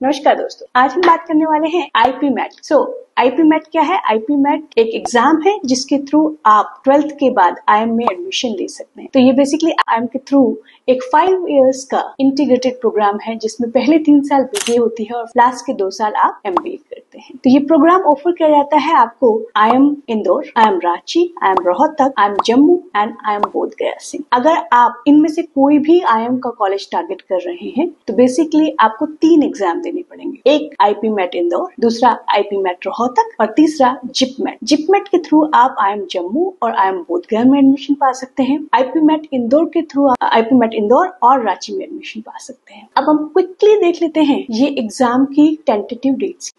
नमस्कार दोस्तों, आज हम बात करने वाले हैं आईपी मैट। आईपी मैट क्या है? आईपी मैट एक एग्जाम है जिसके थ्रू आप 12th के बाद आईएम में एडमिशन ले सकते हैं। तो ये बेसिकली आईएम के थ्रू एक 5 इयर्स का इंटीग्रेटेड प्रोग्राम है जिसमें पहले 3 साल बीबीए होती है और लास्ट के 2 साल आप एमबीए करते हैं। तो ये प्रोग्राम ऑफर किया जाता है आपको IIM Indore, IIM Ranchi, IIM Rohtak, IIM Jammu and IIM Bodh Gaya Singh. अगर आप इनमें से कोई भी आईएम का कॉलेज टारगेट कर रहे हैं तो बेसिकली आपको 3 एग्जाम देने पड़ेंगे। एक आईपी मैट इंदौर, दूसरा आईपी मैट रोहतक और तीसरा जिप मैट। जिप मैट के थ्रू आप आईएम जम्मू और आईएम बोध गया में एडमिशन पा सकते हैं। आईपी मैट इंदौर के थ्रू आईपी मैट इंदौर और रांची में एडमिशन पा सकते हैं। अब हम क्विकली देख लेते हैं ये एग्जाम की टेंटेटिव डेट्स।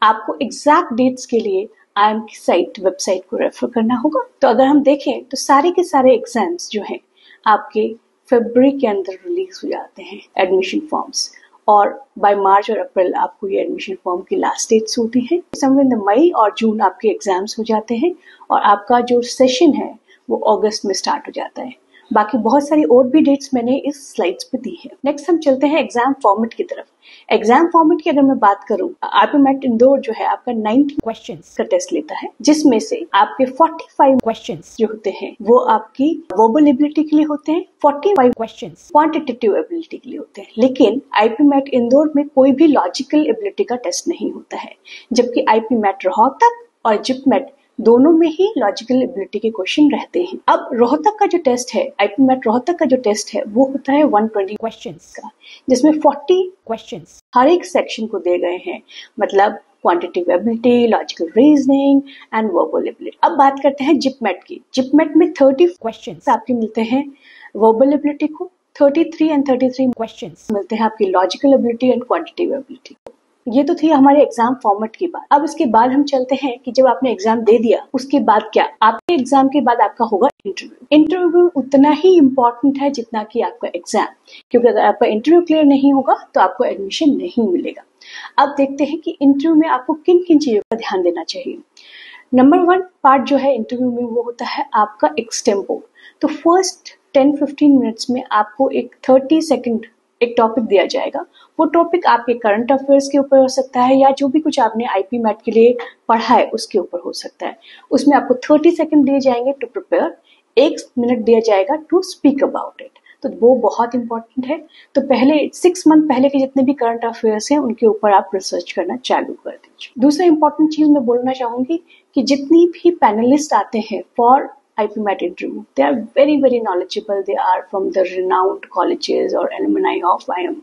आपको एग्जैक्ट डेट्स के लिए आईएम की वेबसाइट को रेफर करना होगा। तो अगर हम देखें तो सारे के सारे एग्जाम्स जो हैं आपके फरवरी के अंदर रिलीज हो जाते हैं एडमिशन फॉर्म्स, और बाय मार्च और अप्रैल आपको ये एडमिशन फॉर्म की लास्ट डेट्स होती हैं। समवेयर इन मई और जून आपके एग्जाम्स हो जाते हैं और आपका जो सेशन है वो अगस्त में स्टार्ट हो जाता है। बाकी बहुत सारी और भी डेट्स मैंने इस स्लाइड्स पे दी है। नेक्स्ट हम चलते हैं एग्जाम फॉर्मेट की तरफ। एग्जाम फॉर्मेट की अगर मैं बात करूं, आईपी मैट इंदौर जो है आपका 90 क्वेश्चंस का टेस्ट लेता है, जिसमें से आपके 45 क्वेश्चंस जो होते हैं वो आपकी वर्बल एबिलिटी के लिए होते हैं, 45 क्वेश्चंस क्वांटिटेटिव एबिलिटी के लिए होते हैं। लेकिन आईपी मैट इंदौर में कोई भी लॉजिकल एबिलिटी का टेस्ट नहीं होता है, जबकि आईपी मैट रोहतक और जिप मैट दोनों में ही लॉजिकल एबिलिटी के क्वेश्चन रहते हैं। अब रोहतक का जो टेस्ट है, आईपी मैट रोहतक का जो टेस्ट है वो होता है 120 क्वेश्चंस का, जिसमें 40 क्वेश्चंस हर एक सेक्शन को दे गए हैं, मतलब quantitative ability, logical reasoning and verbal ability. अब बात करते हैं जिप मैट की। जिप मैट में 30 क्वेश्चंस आपके मिलते हैं वर्बल एबिलिटी को, 33 एंड 33 क्वेश्चंस मिलते हैं आपकी logical ability and quantitative ability को। ये तो थी हमारे एग्जाम फॉर्मेट की बात। अब इसके बाद हम चलते हैं कि जब आपने एग्जाम दे दिया उसके बाद क्या, आपके एग्जाम के बाद आपका होगा इंटरव्यू। इंटरव्यू उतना ही इम्पोर्टेंट है जितना कि आपका एग्जाम, क्योंकि अगर आपका इंटरव्यू क्लियर नहीं होगा तो आपको एडमिशन नहीं मिलेगा। अब देखते हैं कि इंटरव्यू में आपको किन किन चीजों का ध्यान देना चाहिए। नंबर 1 पार्ट जो है इंटरव्यू में वो होता है आपका एक्सटेम्पो। तो फर्स्ट 10-15 मिनट्स में आपको एक 30 सेकेंड एक टॉपिक दिया जाएगा। वो टॉपिक आपके करंट अफेयर्स के ऊपर हो सकता है या जो भी कुछ आपने आईपी मैट के लिए पढ़ा है उसके ऊपर हो सकता है। उसमें आपको 30 सेकेंड दिए जाएंगे टू प्रिपेयर, 1 मिनट दिया जाएगा टू स्पीक अबाउट इट। तो वो बहुत इंपॉर्टेंट है। तो पहले 6 मंथ पहले के जितने भी करंट अफेयर्स हैं उनके ऊपर आप रिसर्च करना चालू कर दीजिए। दूसरा इंपॉर्टेंट चीज मैं बोलना चाहूंगी कि जितनी भी पैनलिस्ट आते हैं for IP MAT interview, they are very knowledgeable. They are from the renowned colleges or alumni of IIM.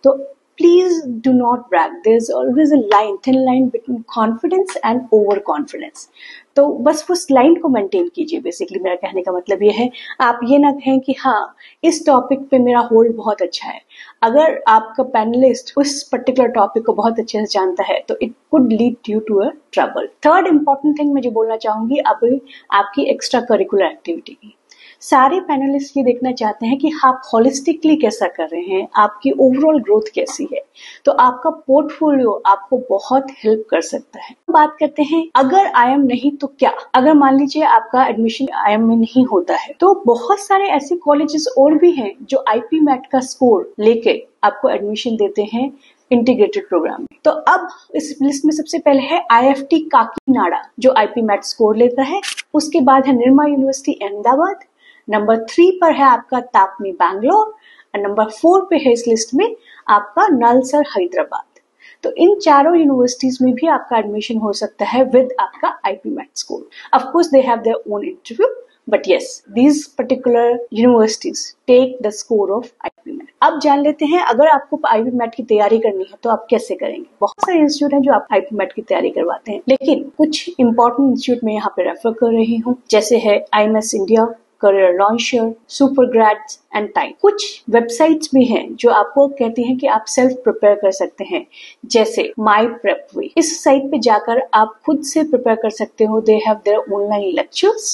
So please do not brag. There's always a thin line between confidence and overconfidence. तो बस उस line को maintain कीजिए। Basically मेरा कहने का मतलब ये है, आप ये ना कहें कि हाँ इस टॉपिक पे मेरा होल्ड बहुत अच्छा है। अगर आपका पैनलिस्ट उस पर्टिकुलर टॉपिक को बहुत अच्छे से जानता है तो it could lead you to a trouble. Third important thing मैं जो बोलना चाहूंगी अब आपकी एक्स्ट्रा करिकुलर एक्टिविटी की। सारे पैनलिस्ट ये देखना चाहते हैं कि आप होलिस्टिकली कैसा कर रहे हैं, आपकी ओवरऑल ग्रोथ कैसी है। तो आपका पोर्टफोलियो आपको बहुत हेल्प कर सकता है। बात करते हैं अगर आईएम नहीं तो क्या। अगर मान लीजिए आपका एडमिशन आईएम में नहीं होता है तो बहुत सारे ऐसे कॉलेजेस और भी हैं जो आईपी मैट का स्कोर लेके आपको एडमिशन देते हैं इंटीग्रेटेड प्रोग्राम में। तो अब इस लिस्ट में सबसे पहले है IFT काकीनाडा जो आईपी मैट स्कोर लेता है। उसके बाद है निर्मा यूनिवर्सिटी अहमदाबाद। नंबर 3 पर है आपका तापमी बैंगलोर और नंबर 4 पे है इस लिस्ट में आपका नलसर हैदराबाद। तो इन चारों यूनिवर्सिटीज में भी आपका एडमिशन हो सकता है विद आपका IPMAT score. Of course they have their own interview, but yes these particular universities take the score of IPMAT. अब जान लेते हैं अगर आपको आईपी मैट की तैयारी करनी है तो आप कैसे करेंगे। बहुत सारे इंस्टीट्यूट हैं जो आप आईपी मैट की तैयारी करवाते हैं, लेकिन कुछ इंपॉर्टेंट इंस्टीट्यूट में यहाँ पे रेफर कर रही हूँ, जैसे है IMS India, career launcher, super grades and time. कुछ वेबसाइट्स भी हैं जो आपको कहती हैं कि आप सेल्फ प्रिपेयर कर सकते हैं, जैसे माई प्रेपवे। इस साइट पे जाकर आप खुद से प्रिपेयर कर सकते हो। They have their online lectures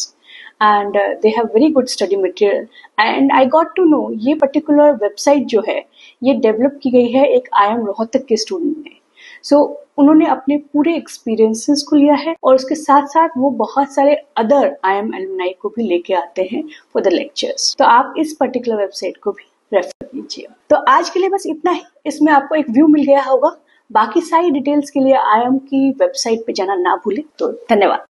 and they have very good study material. And I got to know ये पर्टिकुलर वेबसाइट जो है ये डेवलप की गई है एक IIM रोहतक के स्टूडेंट ने। उन्होंने अपने पूरे एक्सपीरियंसेस को लिया है और उसके साथ साथ वो बहुत सारे अदर IIM एलुमनाई को भी लेके आते हैं फॉर द लेक्चर्स। तो आप इस पर्टिकुलर वेबसाइट को भी रेफर कीजिए। तो आज के लिए बस इतना ही। इसमें आपको एक व्यू मिल गया होगा। बाकी सारी डिटेल्स के लिए IIM की वेबसाइट पे जाना ना भूलें। तो धन्यवाद।